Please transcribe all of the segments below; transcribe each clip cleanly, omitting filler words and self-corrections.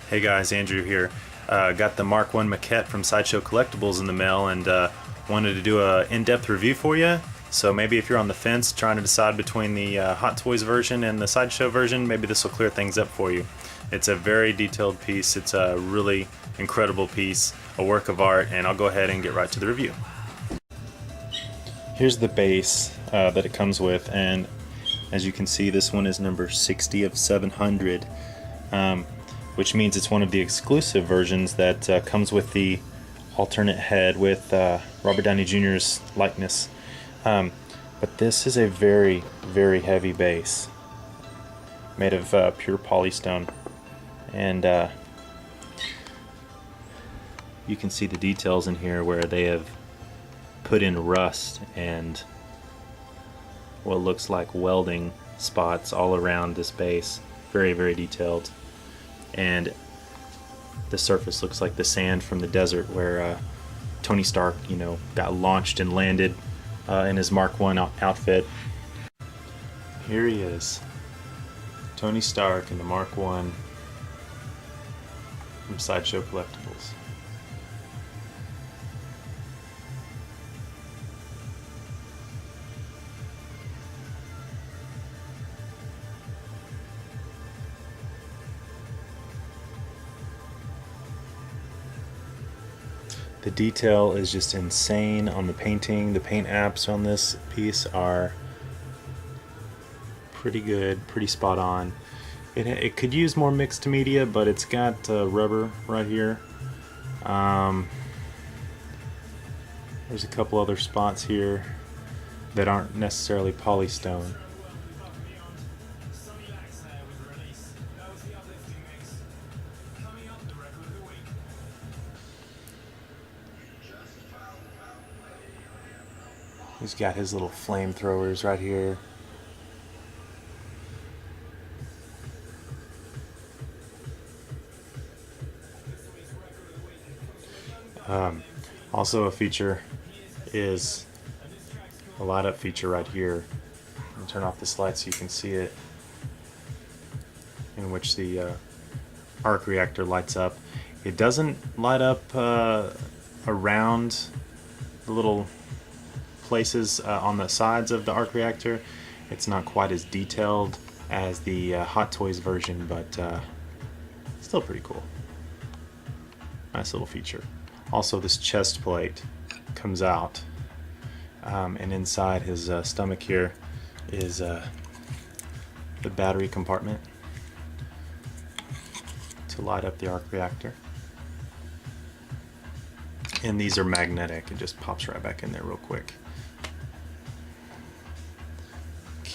Hey guys, Andrew here. Got the Mark 1 Maquette from Sideshow Collectibles in the mail and wanted to do a in-depth review for you. So maybe if you're on the fence trying to decide between the Hot Toys version and the Sideshow version, maybe this will clear things up for you. It's a very detailed piece. It's a really incredible piece, a work of art, and I'll go ahead and get right to the review. Here's the base that it comes with, and as you can see, this one is number 60 of 700. Which means it's one of the exclusive versions that comes with the alternate head with Robert Downey Jr.'s likeness. But this is a very, very heavy base made of pure polystone, and you can see the details in here where they have put in rust and what looks like welding spots all around this base. Very, very detailed. And the surface looks like the sand from the desert where Tony Stark, got launched and landed in his Mark 1 outfit. Here he is, Tony Stark in the Mark 1 from Sideshow Collectibles. The detail is just insane on the painting. The paint apps on this piece are pretty good, pretty spot on. It could use more mixed media, but it's got rubber right here. There's a couple other spots here that aren't necessarily polystone. He's got his little flamethrowers right here. Also a feature is a light up feature right here. I'll turn off this light so you can see it, in which the arc reactor lights up. It doesn't light up around the little places on the sides of the arc reactor. It's not quite as detailed as the Hot Toys version, but still pretty cool. Nice little feature. Also, this chest plate comes out, and inside his stomach here is the battery compartment to light up the arc reactor. And these are magnetic. It just pops right back in there real quick.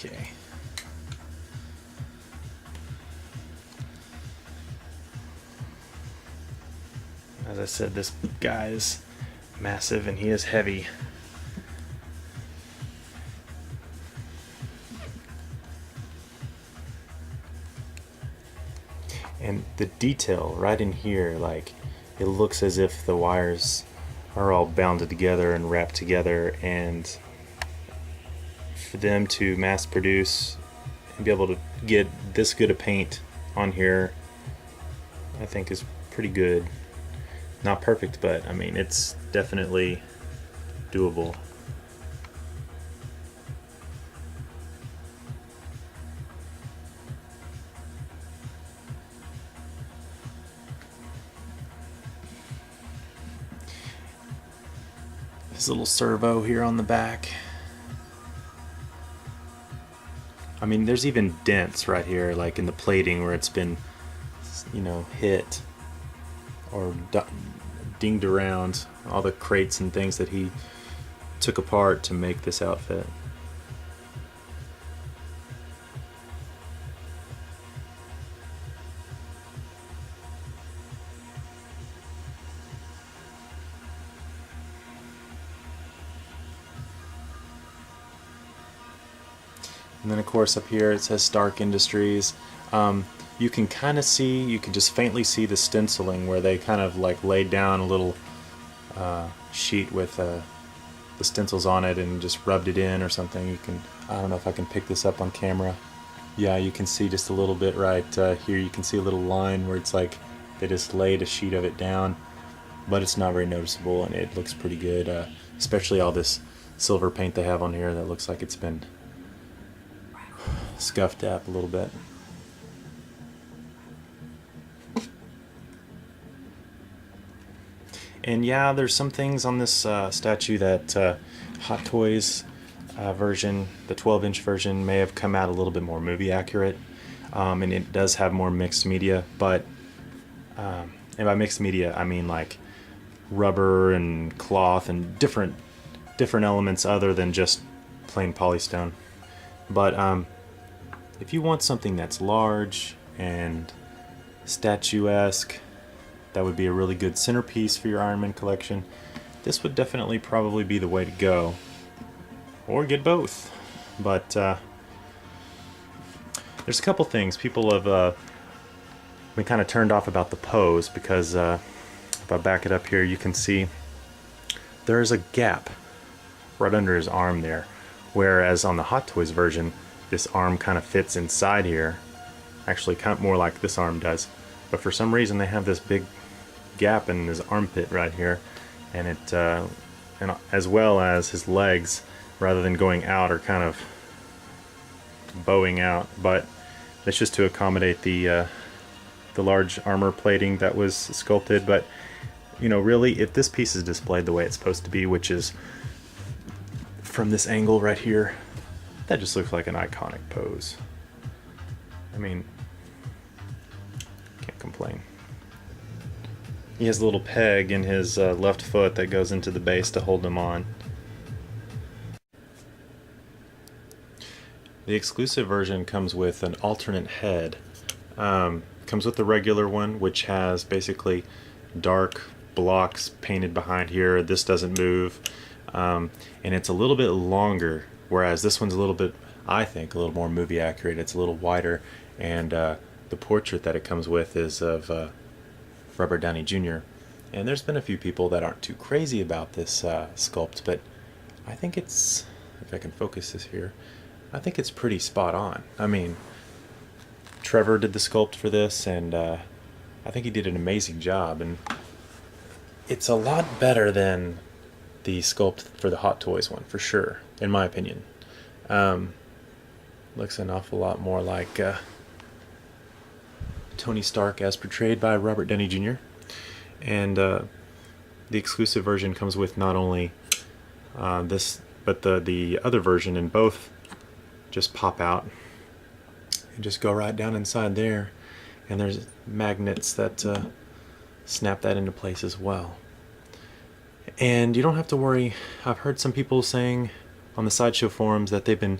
Okay. As I said, this guy is massive and he is heavy. And the detail right in here, like, it looks as if the wires are all bounded together and wrapped together, and for them to mass produce and be able to get this good a paint on here, I think is pretty good. Not perfect, but I mean, it's definitely doable. This little servo here on the back. I mean, there's even dents right here, like in the plating where it's been, hit or dinged around, all the crates and things that he took apart to make this outfit. And then of course up here it says Stark Industries. You can kind of see, you can just faintly see the stenciling where they kind of like laid down a little sheet with the stencils on it and just rubbed it in or something. You can, I don't know if I can pick this up on camera. Yeah, you can see just a little bit right here. You can see a little line where it's like They just laid a sheet of it down, but it's not very noticeable, and it looks pretty good, especially all this silver paint they have on here that looks like it's been scuffed up a little bit. And yeah, there's some things on this statue that Hot Toys version, the 12-inch version, may have come out a little bit more movie accurate, and it does have more mixed media, but and by mixed media I mean like rubber and cloth and different elements other than just plain polystone. But if you want something that's large and statuesque, that would be a really good centerpiece for your Iron Man collection, this would definitely probably be the way to go. Or get both. But there's a couple things. People have been kind of turned off about the pose, because if I back it up here, you can see there's a gap right under his arm there, whereas on the Hot Toys version, this arm kind of fits inside here, actually kind of more like this arm does, but for some reason they have this big gap in his armpit right here, and it and as well as his legs, rather than going out, are kind of bowing out, but it's just to accommodate the large armor plating that was sculpted. But you know, really, if this piece is displayed the way it's supposed to be, which is from this angle right here, that just looks like an iconic pose. I mean, can't complain. He has a little peg in his left foot that goes into the base to hold him on. The exclusive version comes with an alternate head. Comes with the regular one, which has basically dark blocks painted behind here. This doesn't move, and it's a little bit longer, whereas this one's a little bit, I think, a little more movie accurate. It's a little wider, and the portrait that it comes with is of Robert Downey Jr. And there's been a few people that aren't too crazy about this sculpt, but I think it's, if I can focus this here, I think it's pretty spot on. I mean, Trevor did the sculpt for this, and I think he did an amazing job, and it's a lot better than the sculpt for the Hot Toys one, for sure, in my opinion. Looks an awful lot more like Tony Stark as portrayed by Robert Downey Jr. And the exclusive version comes with not only this, but the other version, and both just pop out and just go right down inside there, and there's magnets that snap that into place as well. And you don't have to worry. I've heard some people saying on the Sideshow forums that they've been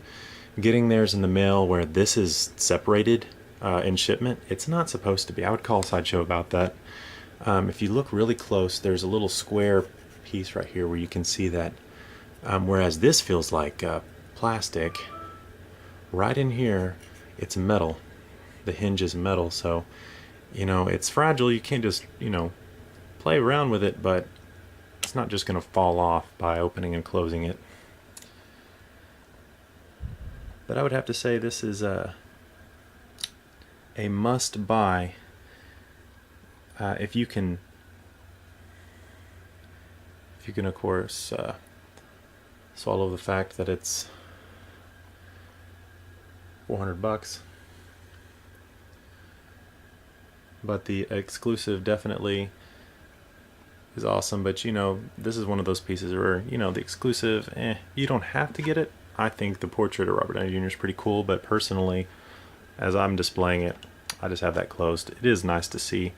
getting theirs in the mail where this is separated in shipment. It's not supposed to be. I would call Sideshow about that. If you look really close, there's a little square piece right here where you can see that, whereas this feels like plastic. Right in here, it's metal. The hinge is metal, so you know, it's fragile. You can't just, you know, play around with it, but it's not just going to fall off by opening and closing it. But I would have to say this is a must buy if you can of course swallow the fact that it's $400. But the exclusive definitely is awesome. But you know, this is one of those pieces where, you know, the exclusive, you don't have to get it. I think the portrait of Robert Downey Jr. is pretty cool, but personally, as I'm displaying it, I just have that closed. It is nice to see